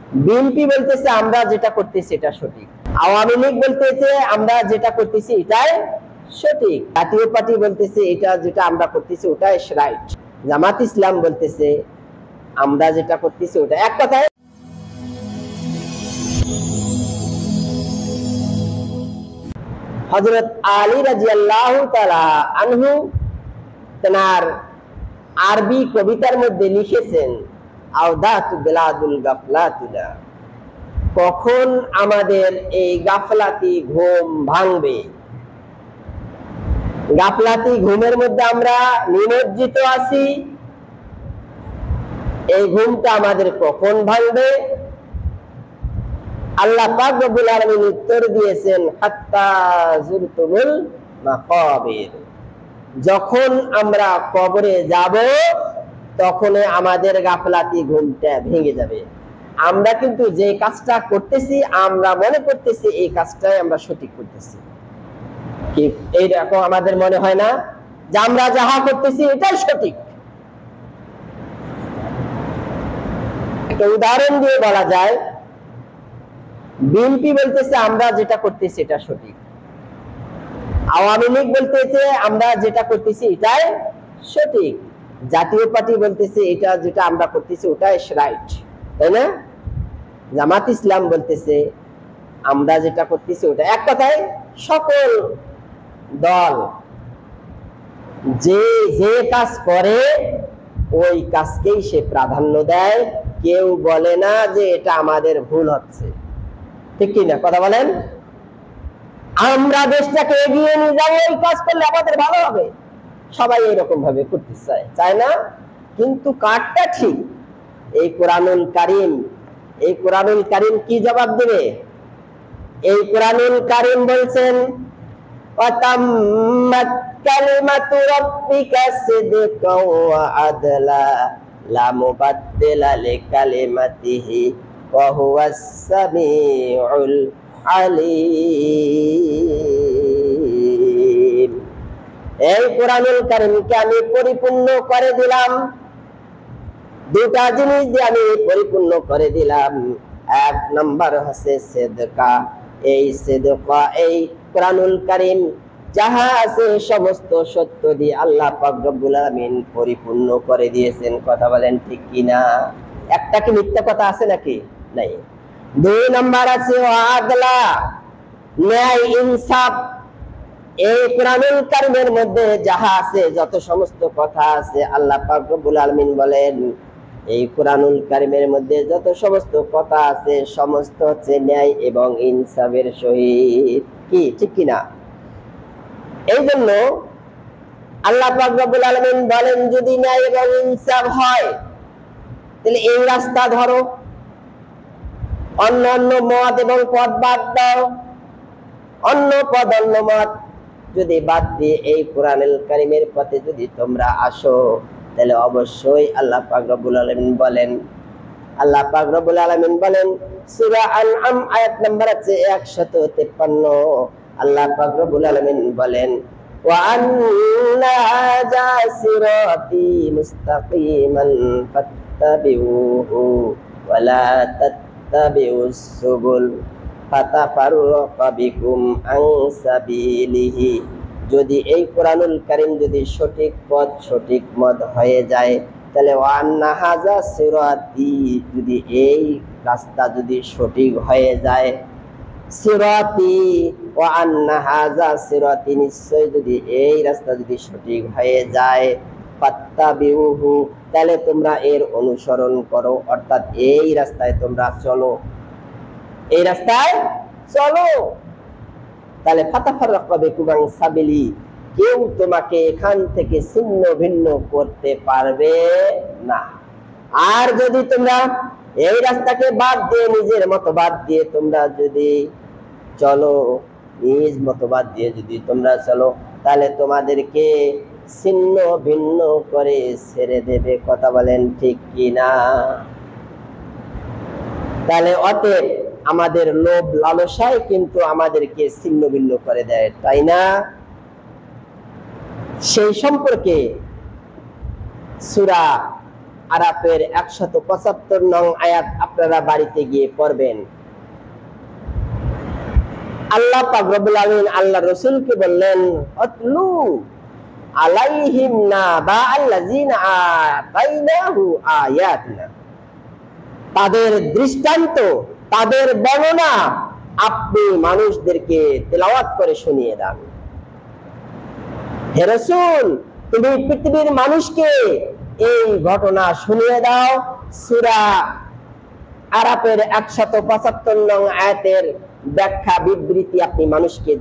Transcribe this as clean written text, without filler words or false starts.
BNP বলতেছে আমরা যেটা করতেছি এটা সঠিক, আওয়ামী লীগ বলতেছে আমরা যেটা করতেছি এটাই সঠিক, জাতীয় পার্টি বলতেছে এটা যেটা আমরা করতেছি ওটাই রাইট, জামাত ইসলাম বলতেছে আমরা যেটা করতেছি ওটা। এক কথায় হযরত আলী রাদিয়াল্লাহু তাআলা আনহু তার আরবি কবিতার মধ্যে লিখেছেন আওদাতু বিলাদুল গাফলাতুনা, কখন আমাদের এই গাফলাতি ঘুম ভাঙবে, গাফলাতি ঘুমের মধ্যে আমরা নিমজ্জিত আছি, এই ঘুমটা আমাদের কখন ভাঙবে? আল্লাহ পাক রব্বুল আলামিন উত্তর দিয়েছেন হাত্তা যুরতুমুল মাকাবির, যখন আমরা কবরে যাব তখন আমাদের গাফলাতি ঘুমটা ভেঙে যাবে। আমরা কিন্তু যে কাজটা করতেছি আমরা মনে করতেছি এই কাজটাই আমরা সঠিক করতেছি, কি এইরকম আমাদের মনে হয় না যে আমরা যাহা করতেছি এটাই সঠিক? একটা উদাহরণ দিয়ে বলা যায়, বিএনপি বলতেছে আমরা যেটা করতেছি এটা সঠিক, আওয়ামী লীগ বলতেছে আমরা যেটা করতেছি এটাই সঠিক, জাতীয় পার্টি বলতেছে এটা যেটা আমরা করতেছি ওটাই রাইট, তাই না? জামাত ইসলাম বলতেছে আমরা যেটা করতেছি ওটা। এক কথায় সকল দল যে যে কাজ করে ওই কাজকেই সে প্রাধান্য দেয়, কেউ বলে না যে এটা আমাদের ভুল হচ্ছে, ঠিক কি না? কথা বলেন। আমরা দেশটাকে এগিয়ে নিয়ে যাবো, এই কাজ করলে আমাদের ভালো হবে, সবাই এরকম ভাবে করতে চায় না। কিন্তু কারটা ঠিক? এই কোরআনুল কারীম, এই কোরআনুল কারীম কি জবাব দেবে? এই কোরআনুল কারীম বলছেন ওয়াতাম্মাত কালিমাতু রাব্বিকা সিদকাও ওয়া আদলা লা মুবাদদিলা লিকালিমাতিহি ওয়া হুয়াস সামিউল আলিম। এই কোরআনুল কারীমকে আমি পরিপূর্ণ করে দিলাম, দুটা জিনিস দিয়ে আমি পরিপূর্ণ করে দিলাম। এক নম্বর হচ্ছে সিদকা, এই সিদকা এই কোরআনুল কারীম যাহা আছে সমস্ত সত্য দিয়ে আল্লাহ পাক রব্বুল আলামিন পরিপূর্ণ করে দিয়েছেন। কথা বলেন ঠিক কিনা? একটা কি মিথ্যা কথা আছে নাকি? নাই। দুই নম্বর আছে আদলা, ন্যায় ইনসাফ। এই কোরআনুল কারীমের মধ্যে যাহা আছে যত সমস্ত কথা আছে আল্লাহ পাক রব্বুল আলামিন বলেন এই কোরআনুল কারীমের মধ্যে যত সমস্ত কথা আছে সমস্ত হচ্ছে ন্যায় এবং ইনসাফের সহিত, কি ঠিক কিনা? এই জন্য আল্লাহ পাক রব্বুল আলামিন বলেন যদি ন্যায় এবং ইনসাফ হয় তাহলে এই রাস্তা ধরো, অন্য মত এবং পথ বাদ দাও, অন্য পথ অন্য মত যদি বাদ দিয়ে এই কোরআনুল কারীমের পথে যদি তোমরা আসো তাহলে অবশ্যই আল্লাহ পাক রব্বুল আলামিন বলেন, আল্লাহ পাক রব্বুল আলামিন বলেন সূরা আনআম আয়াত নাম্বার 153, আল্লাহ পাক রব্বুল আলামিন বলেন ওয়া আন্না হাযা সিরাতি মুস্তাকিমান ফাত্তাবিউহু ওয়া লা তাত্তাবিউস সুবুল ফাতাফাররাকা বিকুম আন সাবিলিহি। যদি এই কোরআনুল কারীম যদি সঠিক পথ সঠিক মত হয়ে যায় তাহলে ওয়া আন্না হাযা সিরাতি, যদি এই রাস্তা যদি সঠিক হয়ে যায়, সিরাতি ওয়া আন্না হাযা সিরাতি, নিশ্চয় যদি এই রাস্তা যদি সঠিক হয়ে যায়, ফাত্তাবিউহু, তাহলে তোমরা এর অনুসরণ করো, অর্থাৎ এই রাস্তায় তোমরা চলো, এই রাস্তায় চলো, তাহলে ফাতাফাররাকা বিকুম আন সাবিলি, কেউ তোমাকে এখান থেকে ছিন্ন ভিন্ন করতে পারবে না। আর যদি তোমরা এই রাস্তাকে বাদ দিয়ে নিজের মতো বাদ দিয়ে তোমরা যদি চলো, নিজ মতবাদ দিয়ে যদি তোমরা চলো তাহলে তোমাদেরকে ছিন্ন ভিন্ন করে ছেড়ে দেবে। কথা বলেন ঠিক কিনা? তাহলে অতএব আমাদের লোভ লালসায় কিন্তু আমাদেরকে ছিন্ন ভিন্ন করে দেয়, তাই না? সেই সম্পর্কে সূরা আরাফের 175 নং আয়াত আপনারা বাড়িতে গিয়ে পড়বেন। আল্লাহ পাক রব্বুল আলামিন আল্লাহ রাসূলকে বললেন, আতলু আলাইহিম নাবা আল্লাযিনা আতাইনাহু আয়াতিনা, তাদের দৃষ্টান্ত, তাদের বর্ণনা আপনি মানুষদেরকে তেলাওয়াত করে শুনিয়ে দেন। হে রাসূল, তুমি পৃথিবীর মানুষকে এই ঘটনা শুনিয়ে দাও। সূরা আরাফের 175 নং আয়াতের ব্যাখ্যা বিবৃতি আপনি মানুষকে